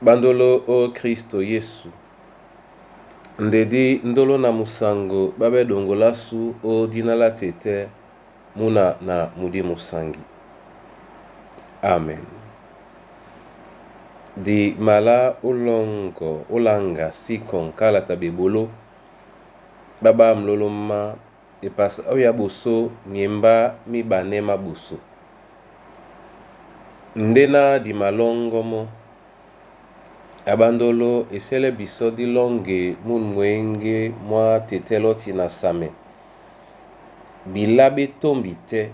Bandolo o Kristo Yesu. Ndedi ndolo na musango babe dongolasu o dinala tete muna na mudi musangi. Amen. Di mala ulongo ulanga sikon kala tabibolo baba mloloma epasa oya boso niemba mibane mabuso. Ndena di malongo mo abandolo esele biso di longe mun mwenge mwa tetelo tina same bilabe tombite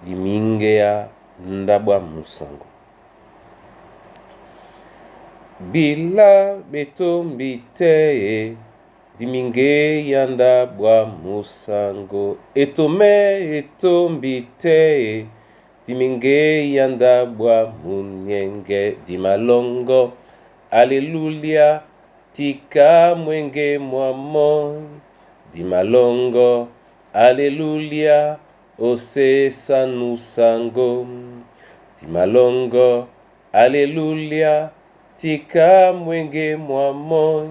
di minge ya ndabwa musango bilabe tombite di minge ya ndabwa musango etome etombite di minge ya ndabwa munyenge di malongo. Alléluia, tika mwenge mwamo di malongo. Alléluia, ose sanu sango di malongo. Alléluia, tika mwenge mwamo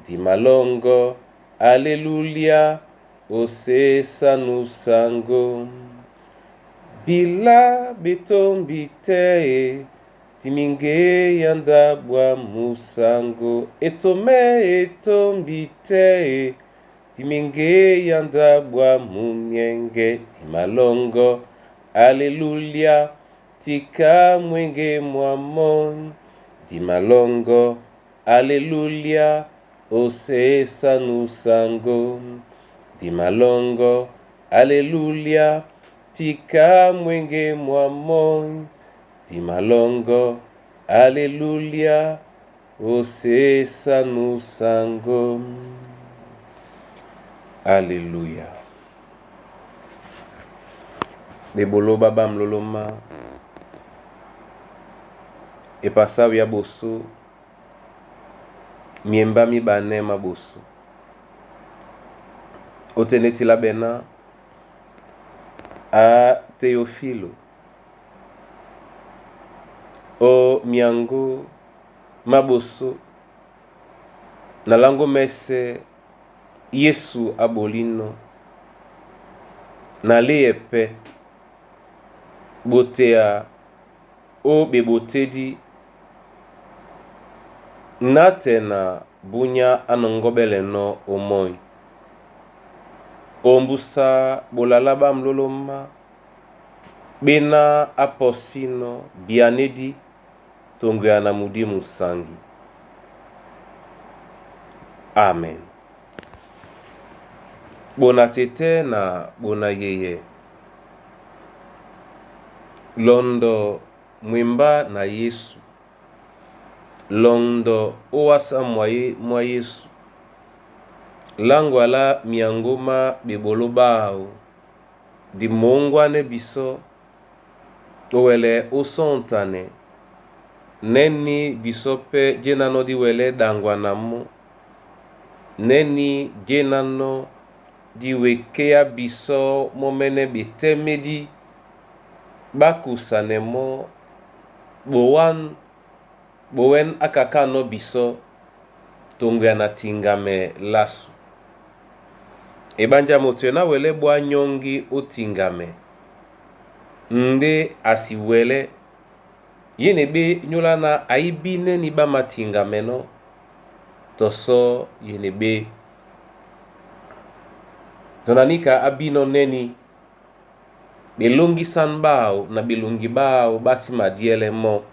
di malongo. Alléluia, ose sanu sango. Bila betombite timinge yanda bwa musango etome etombite timinge yanda bwa munyenge timalongo. Alléluia, tika mwenge mwamon timalongo. Alléluia, ose sanu sango timalongo. Alléluia, tika mwenge mwamon di malongo. Alléluia, ose sanu sango. Alléluia. Bebolo baba mloloma epasa ya boso miemba mibane maboso oteneti la bena a Teofilo o miango maboso na lango mese Yesu abolino na leepe botea o bebotedi natena bunya anongobele no omoi ombusa bolalaba mloloma bena aposino bianedi tongwe na mudi musangi. Amen. Bona tete na bona yeye londo mwimba na Yesu londo oasa mwa Yesu langwala miangoma bebolo bao di mongwane biso owele osontane neni bisope jenano di wele dangwanamu neni jenano di wekea biso momene bitemedi bakusanemo bowen akakano biso tongana tingame lasu ebanja motena wele bwa nyongi otingame nde asiwele yene be nyola na aibine ni ba matingame no toso yene be tonanika abino neni belongi sanbao na belongi bao basi madiele mo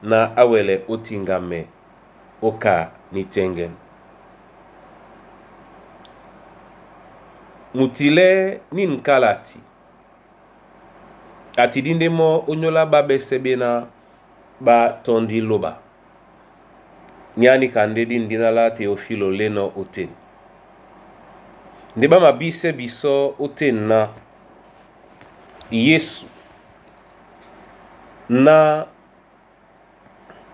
na awele otingame oka nitengen mutile ni nkalati atidinde mo onyola babe sebena ba tondi loba nyani kandedi ndina la Teofilo leno oten ndeba mabise biso oten na Yesu na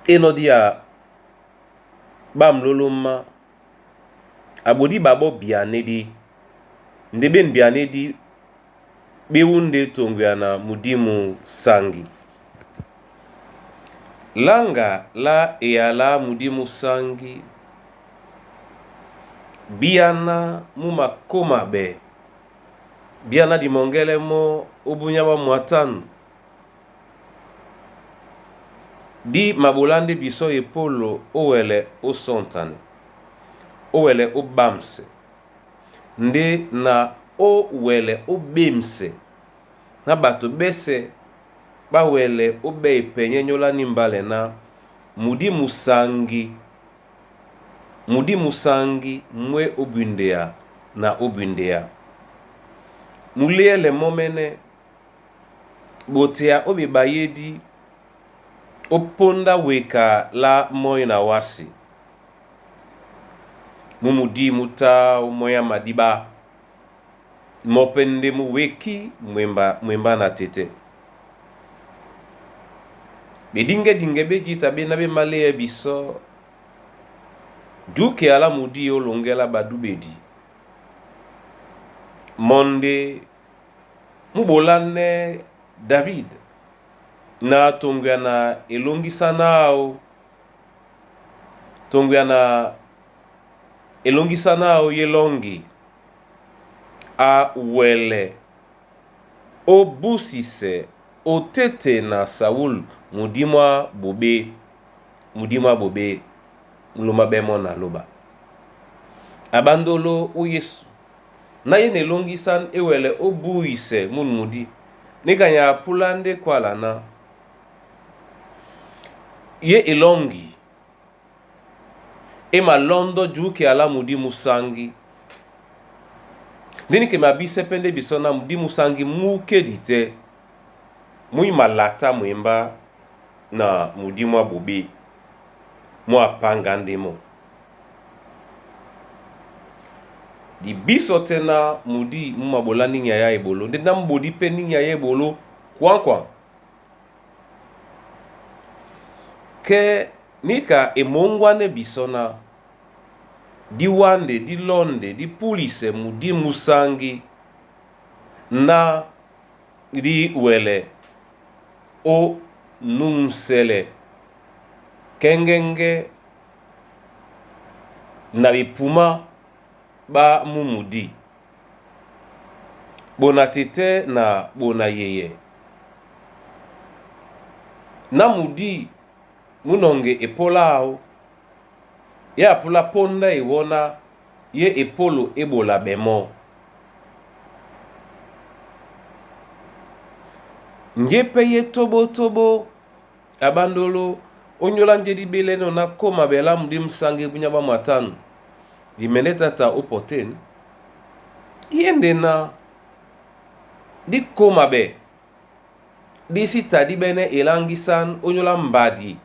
enodia bamloloma abodi babo bianedi ndeben bianedi bewunde tongwe na mudimu sangi langa la eyala mudi musangi biana muma koma be biana di mongele mo ubunya wa muatanu di mabolande biso epolo owele osontane owele obamse nde na owele obemse na bato bese bawele obe ipenye nyola nimbale na mudi musangi mwe obundea na obundea mulele momene botea obi bayedi oponda weka la moy na wasi mumudi muta moya madiba mopende mu weki mwemba na tete bedinge bejita be na be male biso duke ala mudi olongela badubedi monde mubolane David na tongwana elongisanao yelongi a wele obusise otete na Saul mudimwa bobe muloma bemo na loba abandolo o Yesu na ye nelongisan ewele obuise munmudi nikanya pulande kwala na ye elongi ema londo juke ala mudi musangi nini ke mabise pende bisona mudi musangi muke dite mui malata mwemba na mudi mwa bobe mwa panga ndemo di biso tena mudi mumabola ninya ya ebolo nde na mbodi pe ninya ya ebolo kwa ke nika emongwane bisona di wande di londe di pulise mudi musangi na di wele o numsele kengenge na bipuma ba mumudi bona tete na bona yeye na mudi munonge epolao ya pula ponda iwona ye epolo ebola bemo ngepe ye tobo abandolo onyola njedi beleno na koma bela mudi msange bunyaba matanu imeleta ta opoten yende na di koma be di sita di bene elangisan onyola mbadi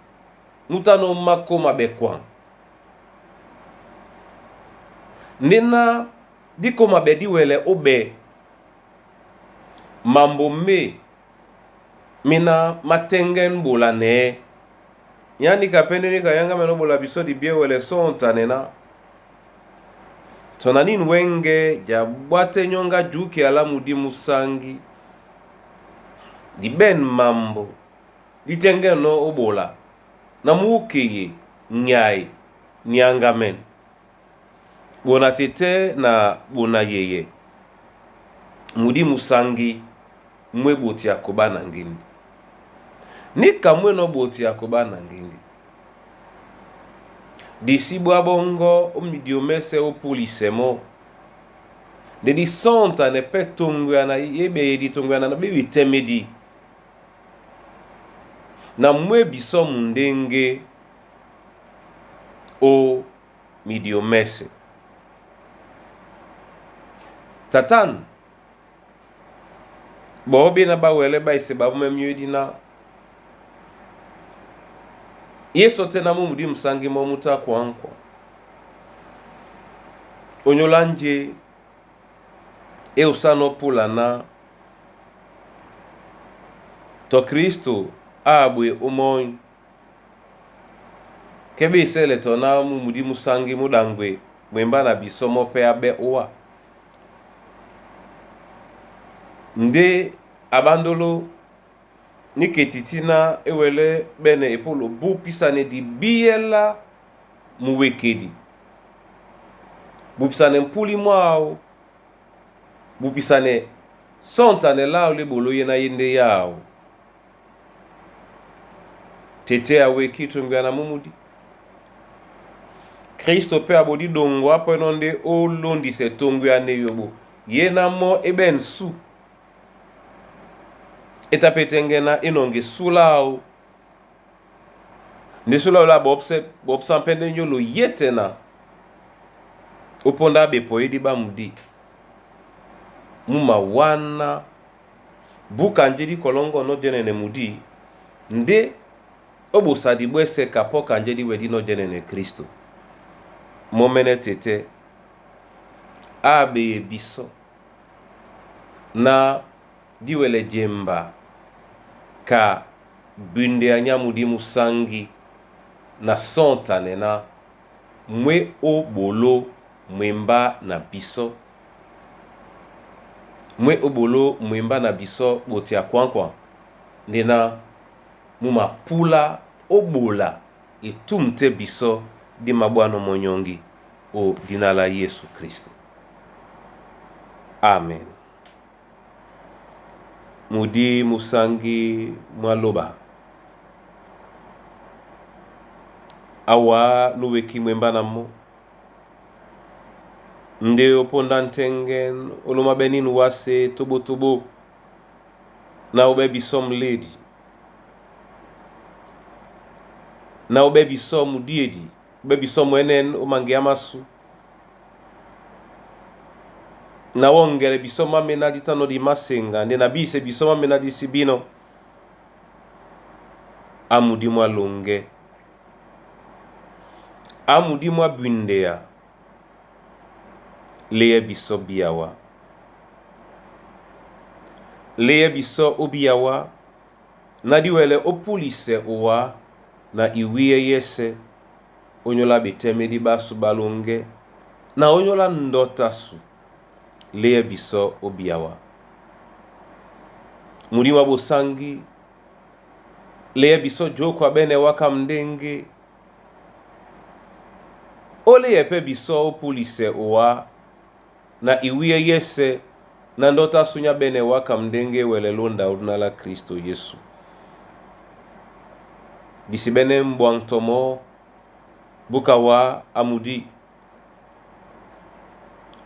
mutano makoma be kwa nena di koma be di wele obe mambo me mina matengen bola ne yani kapende ni kayanga meno bola biso di bie wele sonta nena tonani nwenge ja bwate nyonga juke ala mudi musangi di ben mambo di tenge no obola na mukeye nyai nyangamen bona tete na bona yeye mudi musangi mwe boti yakoba na ngindi nika mwe no boti yakoba na ngindi disi bongo omidiomese opulisemo de di sonta ne petongwana yebe di tongwana na bibi temedi na mwe biso mundenge o midiomese tatan bobi na bawele baise babumemyedi na yeso tena mumudi msangi momuta kwankwa onyolanje eusano pula na to Kristo abwe umoy kebe isele tona mumudi musangi mudangwe mwemba na bisomo pe abe uwa nde abandolo ni ketitina ewele bene epolo bu pisane di biela muwekedi bu pisane mpuli mwao bu pisane sontane lao le bolo yena yende yao tete awe kitu ngana mumudi Kristo pe abodi dongo apo nonde o londi se tongu ya neyobo yena mo eben su etapetengena inonge sulao ne sulao la bobsan pende nyolo yetena uponda bepo edi bamudi muma wana buka njedi kolongo no jenene mudi nde obo sadi bwese kapo kanjedi wedi no jenene Kristo momene tete abe biso na diwele jemba ka bunde anyamudi musangi na sontane na mwe o bolo mwemba na biso mwe o bolo mwemba na biso botia kwankwa ndena muma pula o bola etumte biso di mabwano monyongi o dinala Yesu Kristo. Amen. Mudi musangi mwaloba awa nuweki mwemba namo nde oponda ntengen oluma benin wase tobo tobo na ube bisom lady na ube bisom diedi ube bisom enen umangi amasu na wongere bisoma mena ditano di masenga nde na bise bisoma mena di sibino amudi mwa longe amudi mwa bundea leye biso biawa leye biso obiawa na diwele opulise owa na iwiye yese onyola beteme di basu balonge na onyola ndotasu leye biso obiawa mudiwa bosangi leye biso joko abene waka mdenge ole yepe biso opulise owa na iwiye yese na ndota sunya bene waka mdenge wele londa unala Kristo Yesu disibene mbwangtomo bukawa amudi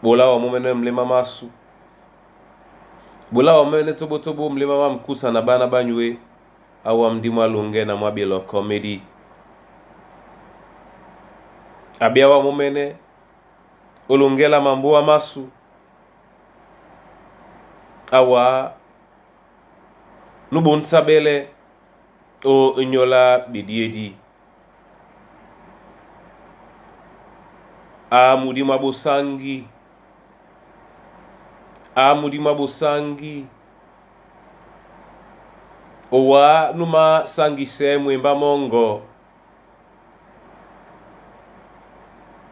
bola wa momene mlema masu bola wa momene tobo tobo mlema mamkusa na bana banywe awa mdimwa lunge na mwabilo komedi abia wa momene olungela mambo wa masu awa nubunsabele o nyola bidiedi amudi mabosangi owa numa sangise mwemba mongo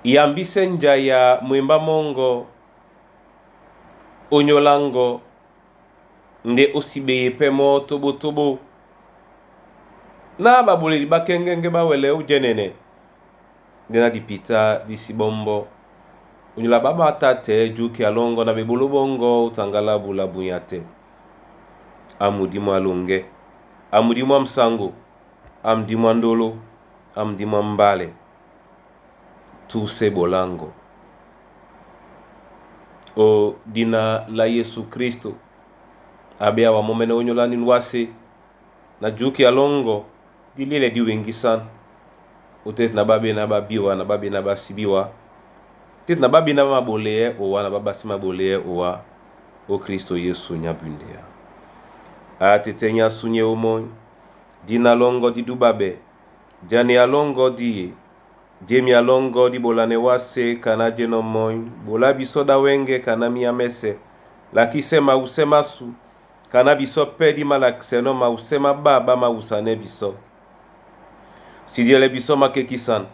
yambise nja ya mwemba mongo onyolango nde osibeye pemo tobo tobo na babule bakengenge bawele ujenene ndena dipita disibombo onyola baba tate juki alongo na bebulu bongo utangala bula bunyate amudimu alunge amudimu amsango amdimu andolo amdimu mbale tuse bolango o dina la Yesu Kristo abia wa momene onyola ninwase na juki alongo dilile diwengisan utet na babe na babiwa na babe na basibiwa tit na babi na maboleye owa na babasi maboleye owa o Kristo Yesu nyabundea atetenya sunye umon dina longo di dubabe jani alongo di jemi alongo di bolane wase kana jeno moin bola bisoda wenge kana miamese lakise mausema su kana biso pedi malakseno mausema baba mausane biso sidiele biso makekisan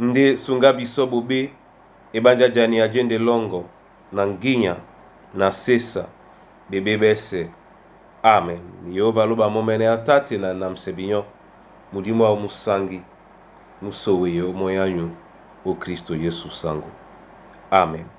nde sunga biso bobe ebanja jani ajende longo na nginya na sesa bebebese Amen. Yehova loba momene atate na msebinyo mudimu wa musangi musowe yo moyanyu o Kristo Yesu sango. Amen.